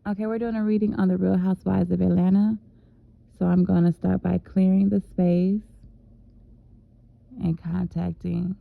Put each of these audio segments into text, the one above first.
Okay, we're doing a reading on the Real Housewives of Atlanta. So I'm going to start by clearing the space and contacting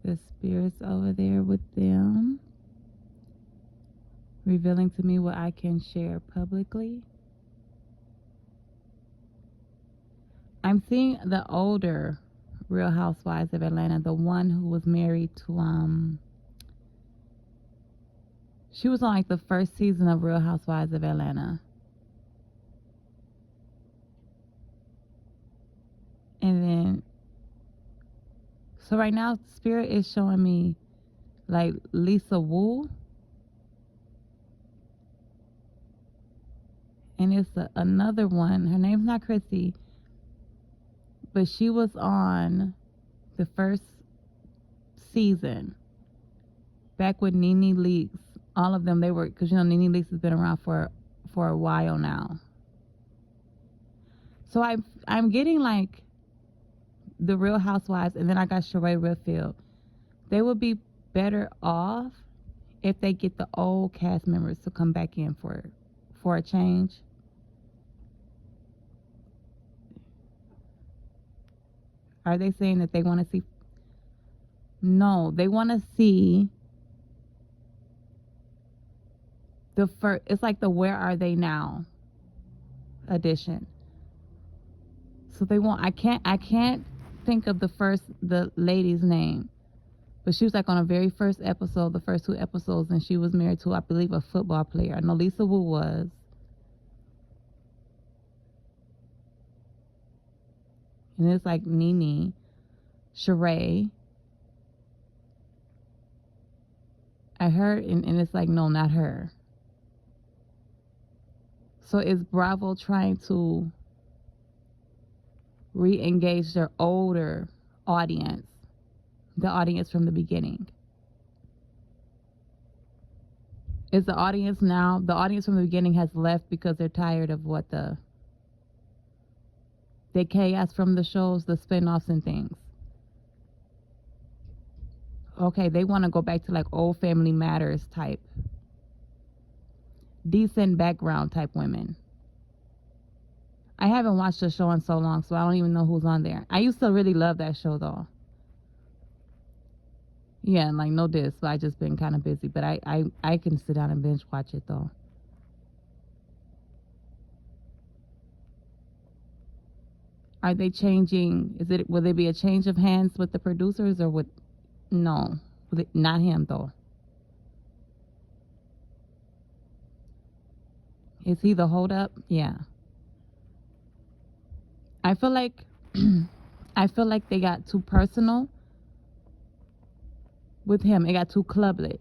the spirits over there with them, revealing to me what I can share publicly. I'm seeing the older Real Housewives of Atlanta, the one who was married to she was on like the first season of Real Housewives of Atlanta. And then so right now Spirit is showing me like Lisa Wu, and it's another one. Her name's not Chrissy, but she was on the first season back with Nene Leakes. All of them, they were, because Nene Leakes has been around for a while now. So I'm getting like the Real Housewives, and then I got Sheree Redfield. They would be better off if they get the old cast members to come back in for a change. Are they saying that they want to see? No, they want to see the first. It's like the Where Are They Now edition. So they want. I can't think of the lady's name, but she was like on a very first episode, the first two episodes, and she was married to, I believe, a football player. I know Lisa Wu was. And it's like Nene, Sheree. I heard, and it's like, no, not her. So is Bravo trying to re-engage their older audience, the audience from the beginning? Is the audience now, the audience from the beginning has left because they're tired of what the chaos from the shows, the spin-offs and things? Okay, they want to go back to like old Family Matters type, decent background type women. I haven't watched the show in so long, so I don't even know who's on there. I used to really love that show though. Yeah, and like no diss, but I just been kind of busy. But I can sit down and binge watch it though. Are they changing? Will there be a change of hands with the producers or with? No, not him though. Is he the holdup? Yeah. I feel like they got too personal with him. It got too clubbish.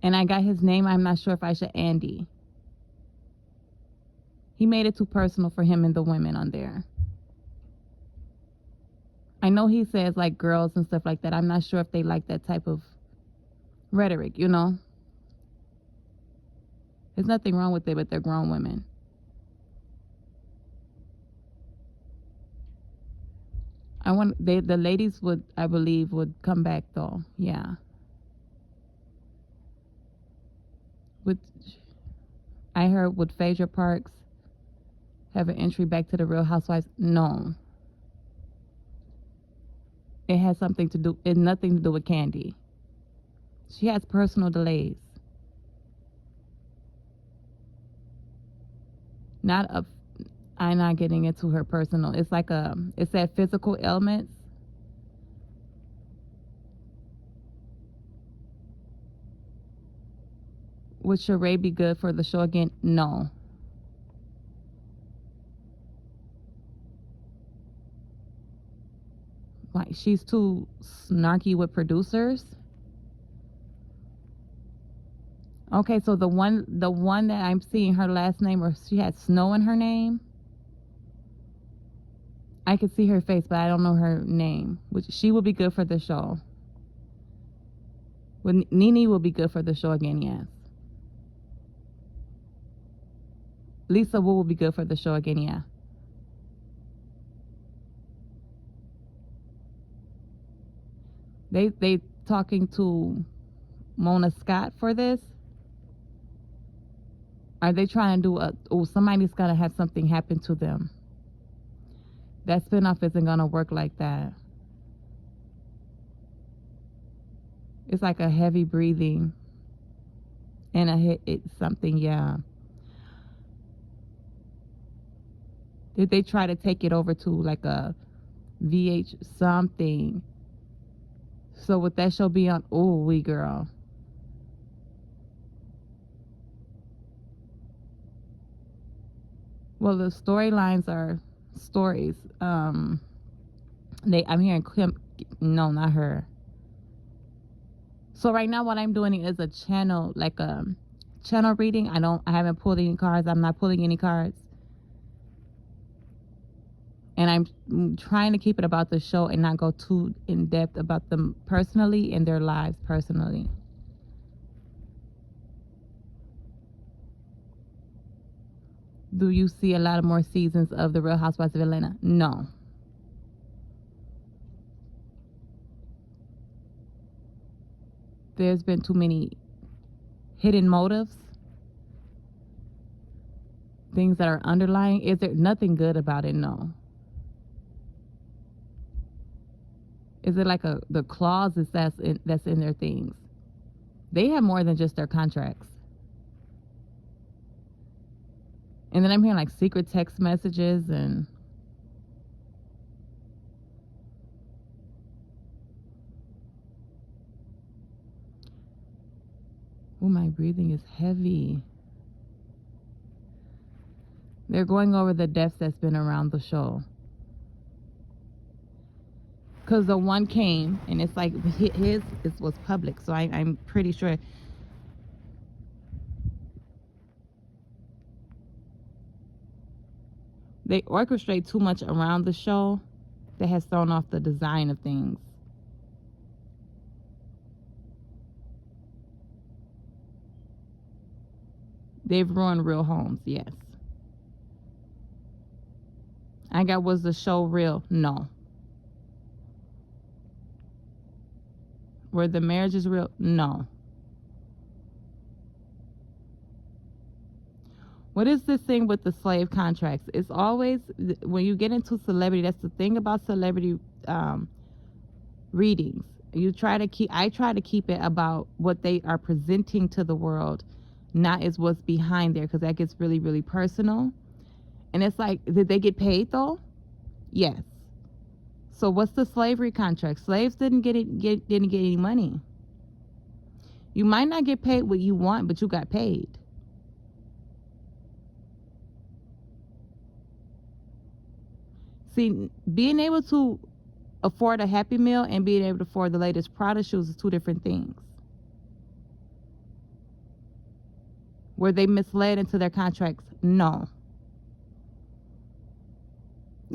And I got his name. I'm not sure if I should Andy. He made it too personal for him and the women on there. I know he says like girls and stuff like that. I'm not sure if they like that type of rhetoric, There's nothing wrong with it, but they're grown women. The ladies would, I believe, would come back though. Yeah. I heard, would Phaedra Parks have an entry back to the Real Housewives? No. It has nothing to do with Candy. She has personal delays. I'm not getting into her personal. It's like it said physical ailments. Would Sheree be good for the show again? No. Like she's too snarky with producers. Okay, so the one that I'm seeing, her last name, or she had Snow in her name. I could see her face, but I don't know her name. Which she would be good for the show. Nene will be good for the show again, yes. Lisa Wu will be good for the show again, yeah. talking to Mona Scott for this? Are they trying to do somebody's gonna have something happen to them? That spinoff isn't gonna work like that. It's like a heavy breathing and it's something, yeah. Did they try to take it over to like a VH something? So would that show be on? Oh, we girl. Well, the storylines are stories. I'm hearing Kim. No, not her. So right now, what I'm doing is a channel, like a channel reading. I haven't pulled any cards. I'm not pulling any cards. And I'm trying to keep it about the show and not go too in depth about them personally and their lives personally. Do you see a lot of more seasons of The Real Housewives of Atlanta? No. There's been too many hidden motives, things that are underlying. Is there nothing good about it? No. Is it like the clauses that's in their things? They have more than just their contracts. And then I'm hearing like secret text messages and oh, my breathing is heavy. They're going over the deaths that's been around the show. Because the one came, and it's like his was public, so I'm pretty sure. They orchestrate too much around the show that has thrown off the design of things. They've ruined real homes, yes. I got, was the show real? No. Were the marriages real? No. What is this thing with the slave contracts? It's always, when you get into celebrity, that's the thing about celebrity readings. I try to keep it about what they are presenting to the world, not as what's behind there, because that gets really, really personal. And it's like, did they get paid though? Yes. So what's the slavery contract? Slaves didn't get any money. You might not get paid what you want, but you got paid. See, being able to afford a Happy Meal and being able to afford the latest Prada shoes is two different things. Were they misled into their contracts? No.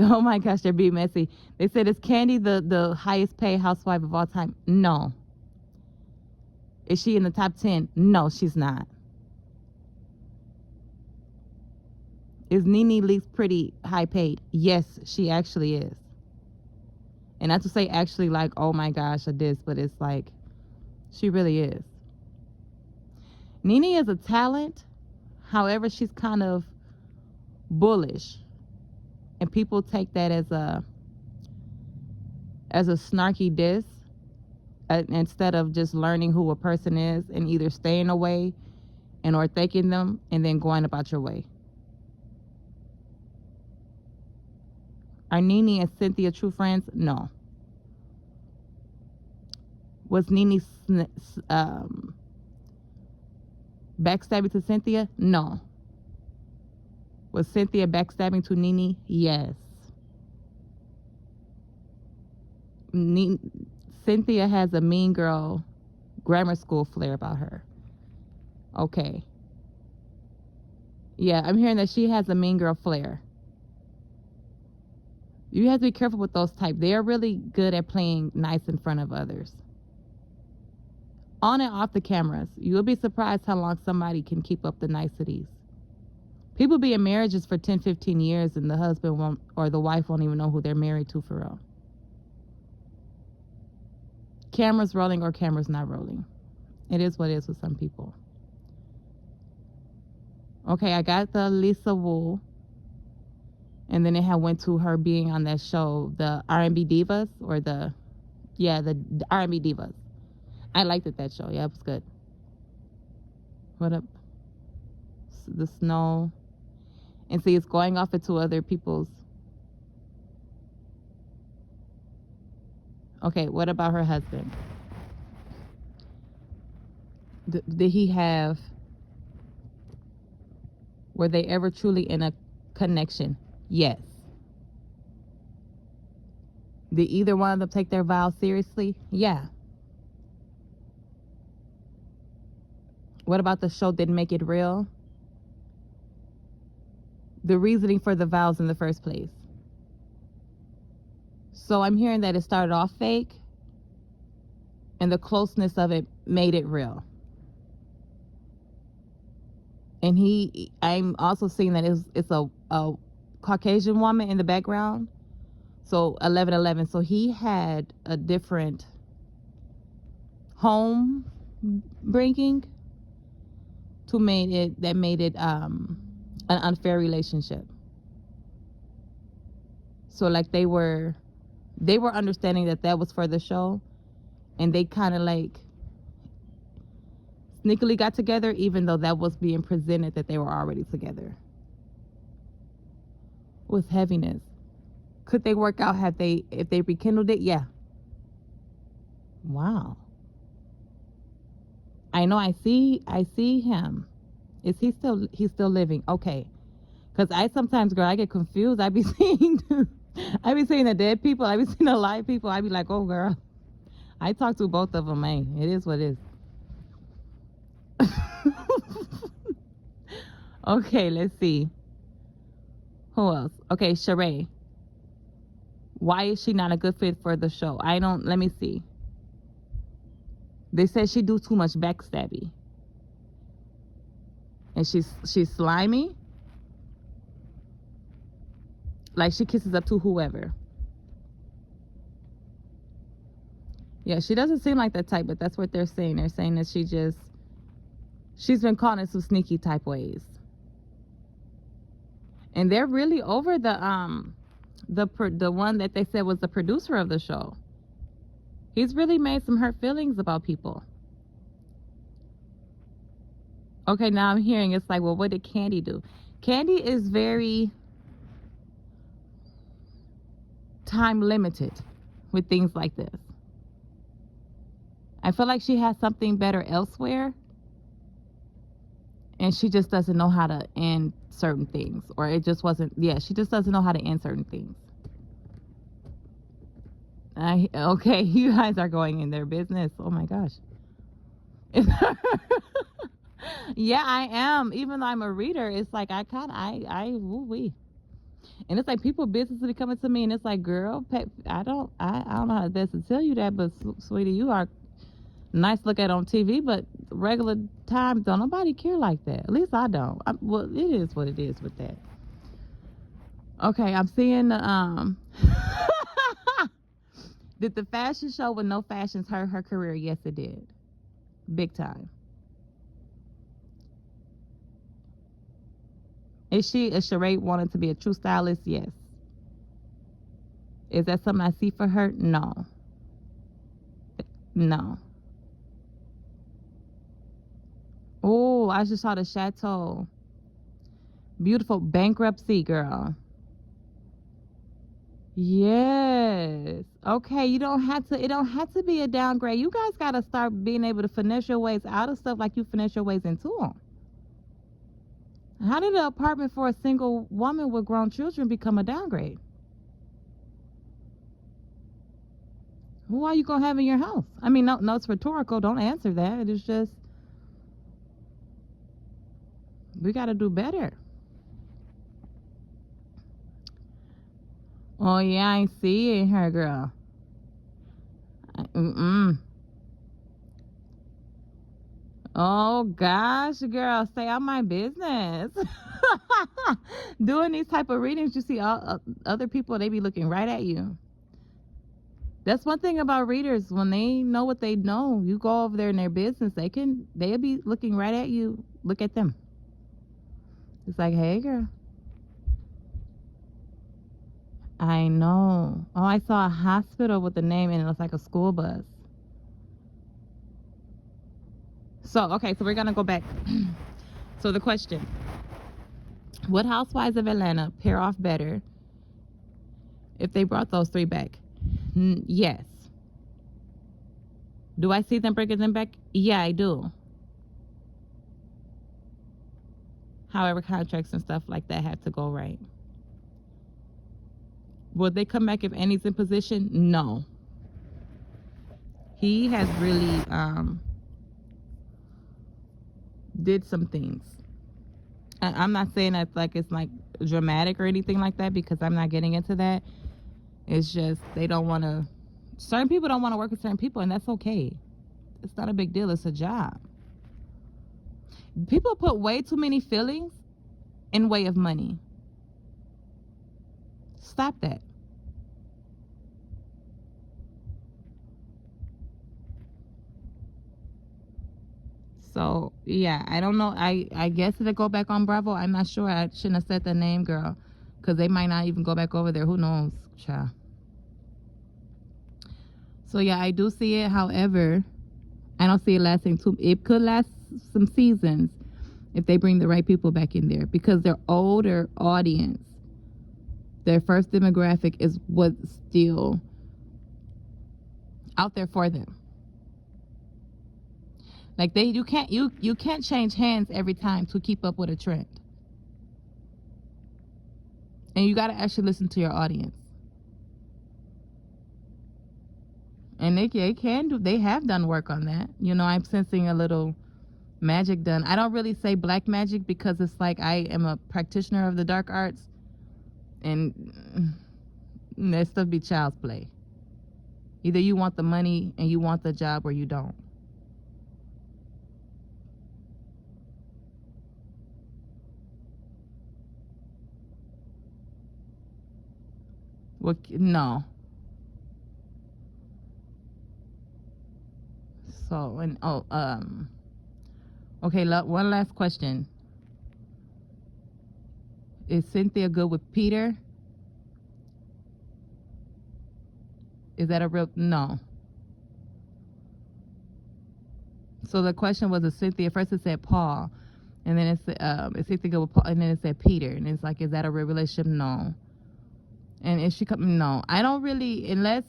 Oh my gosh, they're being messy. They said, is Candy the highest paid housewife of all time? No. Is she in the top 10? No, she's not. Is Nene Leakes pretty high paid? Yes, she actually is. And not to say actually like, oh my gosh, I did, but it's like, she really is. Nene is a talent. However, she's kind of bullish. And people take that as a snarky diss instead of just learning who a person is and either staying away and or thanking them and then going about your way. Are Nene and Cynthia true friends? No. Was Nene backstabbing to Cynthia? No. Was Cynthia backstabbing to Nene? Yes. Cynthia has a mean girl grammar school flair about her. Okay. Yeah, I'm hearing that she has a mean girl flair. You have to be careful with those types. They are really good at playing nice in front of others. On and off the cameras. You'll be surprised how long somebody can keep up the niceties. People be in marriages for 10, 15 years and the husband won't, or the wife won't even know who they're married to for real. Camera's rolling or camera's not rolling. It is what it is with some people. Okay, I got the Lisa Wu. And then it had went to her being on that show, the R&B Divas, or the R&B Divas. I liked that show. Yeah, it was good. What up? The snow. And see, it's going off into other people's. Okay, what about her husband? Did he have, were they ever truly in a connection? Yes. Did either one of them take their vows seriously? Yeah. What about the show didn't make it real? The reasoning for the vows in the first place. So I'm hearing that it started off fake and the closeness of it made it real. And I'm also seeing that it's a Caucasian woman in the background. So 1111. So he had a different home bringing to made it an unfair relationship. So like they were understanding that was for the show, and they kind of like sneakily got together, even though that was being presented that they were already together. With heaviness. Could they work out if they rekindled it? Yeah. Wow. I know I see him. He's still living? Okay. Cause I sometimes, girl, I get confused. I be seeing the dead people. I be seeing the live people. I be like, oh girl. I talk to both of them, man. It is what it is. Okay, let's see. Who else? Okay, Sheree. Why is she not a good fit for the show? Let me see. They said she do too much backstabbing. And she's slimy. Like she kisses up to whoever. Yeah, she doesn't seem like that type, but that's what they're saying. They're saying that she's been caught in some sneaky type ways. And they're really over the one that they said was the producer of the show. He's really made some hurt feelings about people. Okay, now I'm hearing it's like, well, what did Candy do? Candy is very time limited with things like this. I feel like she has something better elsewhere, and she just doesn't know how to end certain things, or it just wasn't. Yeah, she just doesn't know how to end certain things. Okay, you guys are going in their business. Oh my gosh. Yeah, I am. Even though I'm a reader, it's like woo-wee. And it's like people business will be coming to me, and it's like, girl, I don't know how best to tell you that, but sweetie, you are nice to look at on TV, but regular time, don't nobody care like that. At least I don't. Well, it is what it is with that. Okay, I'm seeing did the fashion show with no fashions hurt her career? Yes, it did. Big time. Is Sheree wanting to be a true stylist? Yes. Is that something I see for her? No. No. Oh, I just saw the chateau. Beautiful bankruptcy, girl. Yes. Okay, it don't have to be a downgrade. You guys got to start being able to finesse your ways out of stuff like you finesse your ways into them. How did an apartment for a single woman with grown children become a downgrade? Who are you going to have in your house? I mean, no, it's rhetorical. Don't answer that. It's just, we got to do better. Oh, yeah, I see her, girl. Oh, gosh, girl, stay out my business. Doing these type of readings, you see all other people, they be looking right at you. That's one thing about readers. When they know what they know, you go over there in their business, they'll be looking right at you. Look at them. It's like, hey, girl. I know. Oh, I saw a hospital with the name and it was like a school bus. So, okay, so we're going to go back. So the question, would Housewives of Atlanta pair off better if they brought those three back? Yes. Do I see them bringing them back? Yeah, I do. However, contracts and stuff like that have to go right. Will they come back if Annie's in position? No. He has really did some things. I'm not saying that like it's like dramatic or anything like that, because I'm not getting into that. It's just they don't want to. Certain people don't want to work with certain people, and that's okay. It's not a big deal. It's a job. People put way too many feelings in way of money. Stop that. So yeah, I don't know. I guess if they go back on Bravo, I'm not sure. I shouldn't have said the name, girl, because they might not even go back over there. Who knows, child. So yeah, I do see it. However, I don't see it lasting too. It could last some seasons if they bring the right people back in there, because their older audience, their first demographic, is what's still out there for them. Like you can't change hands every time to keep up with a trend, and you got to actually listen to your audience. And they have done work on that. You know, I'm sensing a little magic done. I don't really say black magic because it's like I am a practitioner of the dark arts, and that stuff be child's play. Either you want the money and you want the job, or you don't. Well, no. So, and okay, one last question. Is Cynthia good with Peter? Is that a real no? So the question was, is Cynthia, first it said Paul, and then it said is Cynthia good with Paul, and then it said Peter, and it's like, is that a real relationship? No. And if she come, no, I don't really, unless,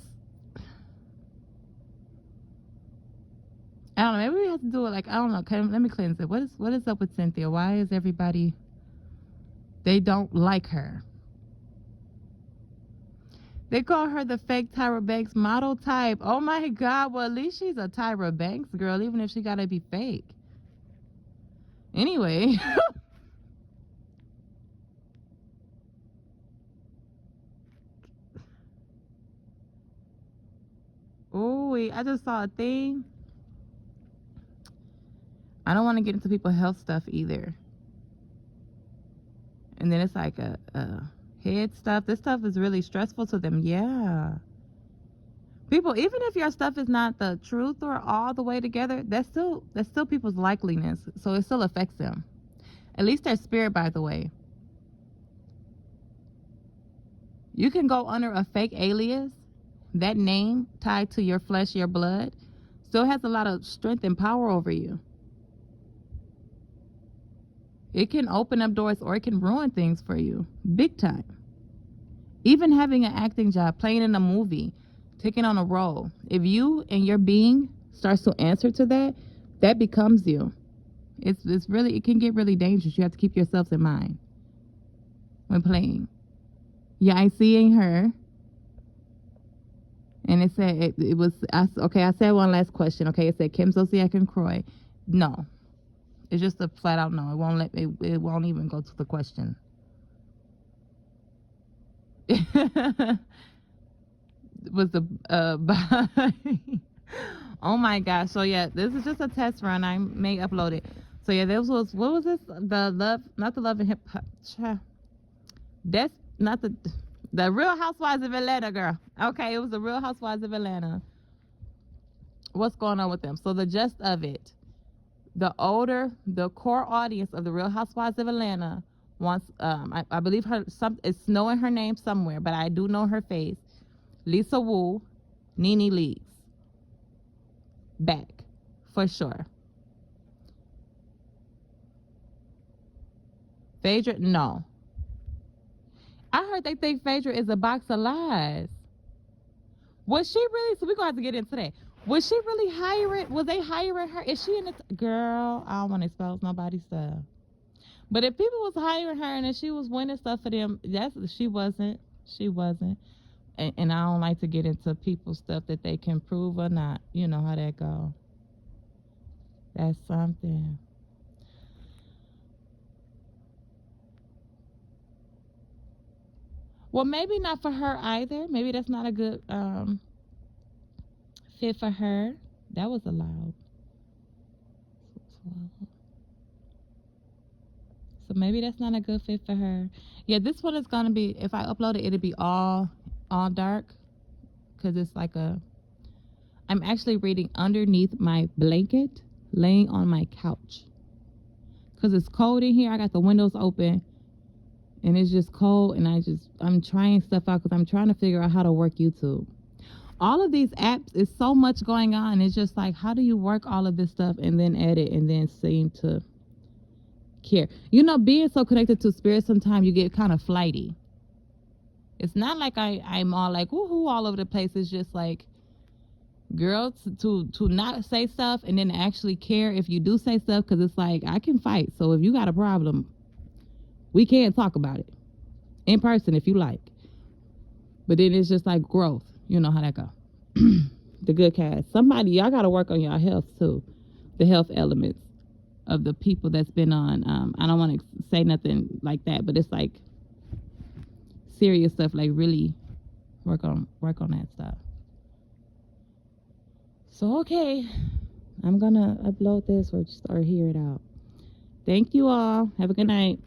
I don't know, maybe we have to do it like, I don't know, let me cleanse it. What is up with Cynthia? Why is everybody, they don't like her? They call her the fake Tyra Banks model type. Oh my God, well at least she's a Tyra Banks girl, even if she gotta be fake. Anyway. Oh, I just saw a thing. I don't want to get into people's health stuff either. And then it's like a head stuff. This stuff is really stressful to them. Yeah. People, even if your stuff is not the truth or all the way together, that's still people's likeliness. So it still affects them. At least their spirit, by the way. You can go under a fake alias. That name tied to your flesh, your blood, still has a lot of strength and power over you. It can open up doors, or it can ruin things for you, big time. Even having an acting job, playing in a movie, taking on a role, if you and your being starts to answer to that, that becomes you. It's really, it can get really dangerous. You have to keep yourselves in mind when playing. Yeah, I seeing her. And it said, it was, okay, I said one last question. Okay, it said Kim Zolciak and Croy. No. It's just a flat out no. It won't even go to the question. Was the, oh my gosh. So yeah, this is just a test run. I may upload it. So yeah, this was, what was this? The love, not the love and hip hop. That's not the, The Real Housewives of Atlanta, girl. Okay, it was the Real Housewives of Atlanta. What's going on with them? So the gist of it, the core audience of the Real Housewives of Atlanta wants, I believe it's knowing her name somewhere, but I do know her face. Lisa Wu, Nene Leakes. Back, for sure. Phaedra, no. I heard they think Phaedra is a box of lies. Was she really? So we're going to have to get into that. Was she really hiring? Was they hiring her? Is she in the girl? I don't want to expose nobody's stuff. But if people was hiring her and if she was winning stuff for them, she wasn't. She wasn't. And I don't like to get into people's stuff that they can prove or not. You know how that go. That's something. Well, maybe not for her either. Maybe that's not a good fit for her. That was allowed. So maybe that's not a good fit for her. Yeah, this one is gonna be. If I upload it, it'll be all dark, because it's like a. I'm actually reading underneath my blanket, laying on my couch, because it's cold in here. I got the windows open, and it's just cold. And I'm trying stuff out because I'm trying to figure out how to work YouTube. All of these apps is so much going on. It's just like, how do you work all of this stuff and then edit and then seem to care? You know, being so connected to spirit, sometimes you get kind of flighty. It's not like I'm all like woohoo all over the place. It's just like, girl, to not say stuff and then actually care if you do say stuff, because it's like, I can fight. So if you got a problem, we can talk about it in person if you like. But then it's just like growth. You know how that go. The good cast. Somebody, y'all got to work on your health too. The health elements of the people that's been on. I don't want to say nothing like that, but it's like serious stuff. Like really work on that stuff. So okay, I'm gonna upload this or hear it out. Thank you all. Have a good night.